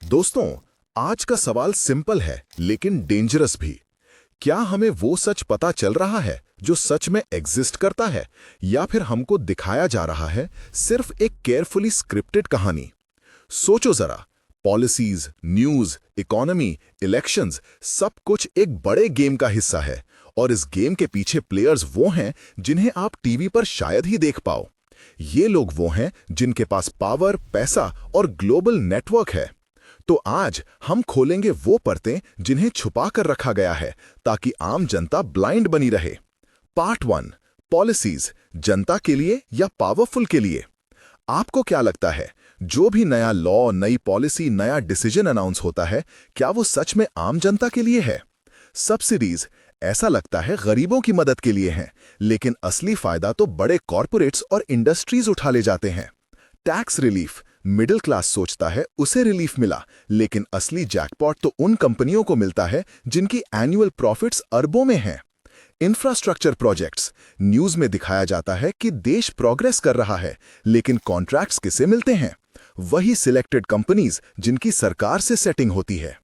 दोस्तों, आज का सवाल सिंपल है लेकिन डेंजरस भी। क्या हमें वो सच पता चल रहा है जो सच में एग्जिस्ट करता है, या फिर हमको दिखाया जा रहा है सिर्फ एक केयरफुली स्क्रिप्टेड कहानी? सोचो जरा, पॉलिसीज, न्यूज, इकोनॉमी, इलेक्शंस, सब कुछ एक बड़े गेम का हिस्सा है, और इस गेम के पीछे प्लेयर्स वो हैं जिन्हें आप टीवी पर शायद ही देख पाओ। ये लोग वो हैं जिनके पास पावर, पैसा और ग्लोबल नेटवर्क है। तो आज हम खोलेंगे वो परतें जिन्हें छुपा कर रखा गया है ताकि आम जनता ब्लाइंड बनी रहे। पार्ट 1, पॉलिसीज, जनता के लिए या पावरफुल के लिए? आपको क्या लगता है, जो भी नया लॉ, नई पॉलिसी, नया डिसीजन अनाउंस होता है, क्या वो सच में आम जनता के लिए है? सब्सिडीज, ऐसा लगता है गरीबों की मदद के लिए हैं, लेकिन असली फायदा तो बड़े कॉरपोरेट्स और इंडस्ट्रीज उठा ले जाते हैं। टैक्स रिलीफ, मिडिल क्लास सोचता है उसे रिलीफ मिला, लेकिन असली जैकपॉट तो उन कंपनियों को मिलता है जिनकी एनुअल प्रॉफिट्स अरबों में हैं। इंफ्रास्ट्रक्चर प्रोजेक्ट्स, न्यूज में दिखाया जाता है कि देश प्रोग्रेस कर रहा है, लेकिन कॉन्ट्रैक्ट्स किसे मिलते हैं? वही सिलेक्टेड कंपनीज जिनकी सरकार से सेटिंग होती है।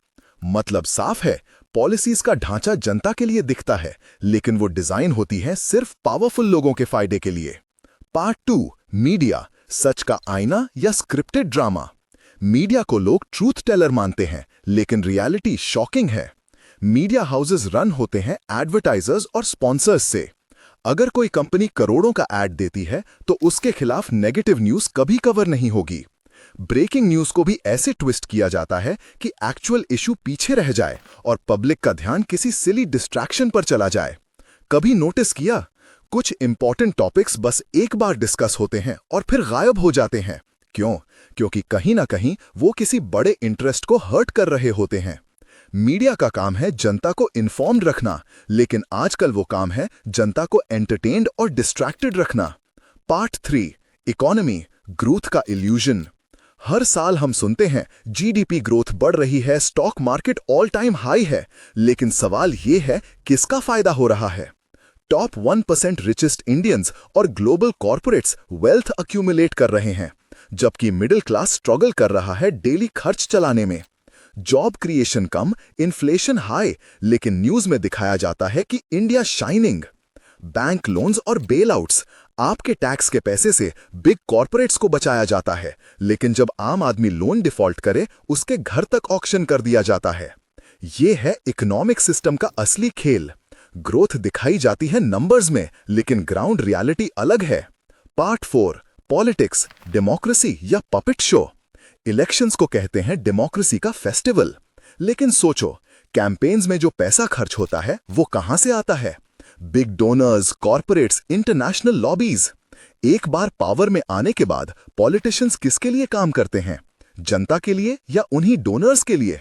मतलब साफ है, पॉलिसीज का ढांचा जनता के लिए दिखता है, लेकिन वो डिजाइन होती है सिर्फ पावरफुल लोगों के फायदे के लिए। पार्ट 2, मीडिया, सच का आईना या स्क्रिप्टेड ड्रामा? मीडिया को लोग ट्रूथ टेलर मानते हैं, लेकिन रियलिटी शॉकिंग है। मीडिया हाउसेस रन होते हैं एडवर्टाइजर्स और स्पॉन्सर्स से। अगर कोई कंपनी करोड़ों का एड देती है तो उसके खिलाफ नेगेटिव न्यूज कभी कवर नहीं होगी। ब्रेकिंग न्यूज को भी ऐसे ट्विस्ट किया जाता है कि एक्चुअल इशू पीछे रह जाए और पब्लिक का ध्यान किसी सिली डिस्ट्रैक्शन पर चला जाए। कभी नोटिस किया, कुछ इंपॉर्टेंट टॉपिक्स बस एक बार डिस्कस होते हैं और फिर गायब हो जाते हैं। क्यों? क्योंकि कहीं ना कहीं वो किसी बड़े इंटरेस्ट को हर्ट कर रहे होते हैं। मीडिया का काम है जनता को इन्फॉर्म्ड रखना, लेकिन आजकल वो काम है जनता को एंटरटेन्ड और डिस्ट्रैक्टेड रखना। पार्ट 3, इकोनॉमी, ग्रोथ का इल्यूजन। हर साल हम सुनते हैं जीडीपी ग्रोथ बढ़ रही है, stock market all time high है, लेकिन सवाल ये है किसका फायदा हो रहा है? टॉप 1% रिचेस्ट इंडियंस और ग्लोबल कॉर्पोरेट्स वेल्थ अक्यूमुलेट कर रहे हैं, जबकि मिडिल क्लास स्ट्रगल कर रहा है डेली खर्च चलाने में। जॉब क्रिएशन कम, इन्फ्लेशन हाई, लेकिन न्यूज में दिखाया जाता है कि इंडिया शाइनिंग। बैंक लोन्स और बेल आउट्स, आपके टैक्स के पैसे से बिग कॉर्पोरेट्स को बचाया जाता है, लेकिन जब आम आदमी लोन डिफॉल्ट करे उसके घर तक ऑक्शन कर दिया जाता है। यह है इकोनॉमिक सिस्टम का असली खेल। ग्रोथ दिखाई जाती है नंबर्स में, लेकिन ग्राउंड रियलिटी अलग है। पार्ट 4, पॉलिटिक्स, डेमोक्रेसी या पपेट शो? इलेक्शंस को कहते हैं डेमोक्रेसी का फेस्टिवल, लेकिन सोचो, कैंपेन्स में जो पैसा खर्च होता है वो कहां से आता है? Big donors, corporates, international lobbies. एक बार पावर में आने के बाद पॉलिटिशियंस किसके लिए काम करते हैं? जनता के लिए या उन्हीं डोनर्स के लिए?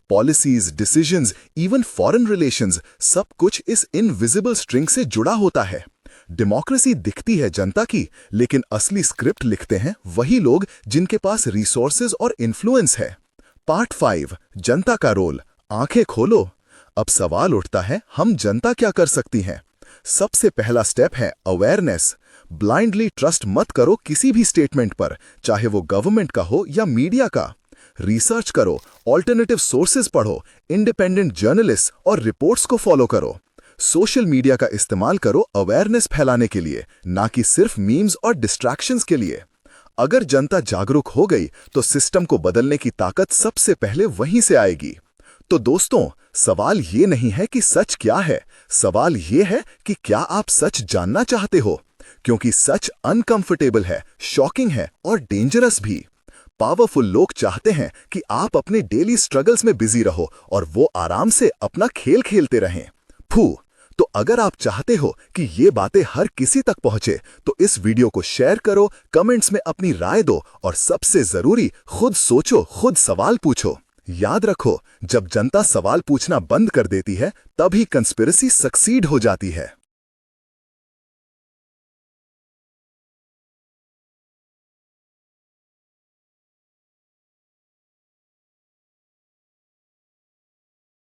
Policies, decisions, even foreign relations, सब कुछ इस इनविजिबल स्ट्रिंग से जुड़ा होता है। डेमोक्रेसी दिखती है जनता की, लेकिन असली स्क्रिप्ट लिखते हैं वही लोग जिनके पास रिसोर्सेज और इन्फ्लुएंस है। पार्ट 5, जनता का रोल, आंखें खोलो। अब सवाल उठता है, हम जनता क्या कर सकती हैं? सबसे पहला स्टेप है अवेयरनेस। ब्लाइंडली ट्रस्ट मत करो किसी भी स्टेटमेंट पर, चाहे वो गवर्नमेंट का हो या मीडिया का। रिसर्च करो, ऑल्टरनेटिव सोर्सेज पढ़ो, इंडिपेंडेंट जर्नलिस्ट और रिपोर्ट्स को फॉलो करो। सोशल मीडिया का इस्तेमाल करो अवेयरनेस फैलाने के लिए, ना कि सिर्फ मीम्स और डिस्ट्रैक्शंस के लिए। अगर जनता जागरूक हो गई तो सिस्टम को बदलने की ताकत सबसे पहले वहीं से आएगी। तो दोस्तों, सवाल ये नहीं है कि सच क्या है, सवाल ये है कि क्या आप सच जानना चाहते हो? क्योंकि सच अनकंफर्टेबल है, शॉकिंग है और डेंजरस भी। पावरफुल लोग चाहते हैं कि आप अपने डेली स्ट्रगल्स में बिजी रहो और वो आराम से अपना खेल खेलते रहें। तो अगर आप चाहते हो कि ये बातें हर किसी तक पहुंचे, तो इस वीडियो को शेयर करो, कमेंट्स में अपनी राय दो और सबसे जरूरी, खुद सोचो, खुद सवाल पूछो। याद रखो, जब जनता सवाल पूछना बंद कर देती है, तभी कंस्पिरेसी सक्सीड हो जाती है।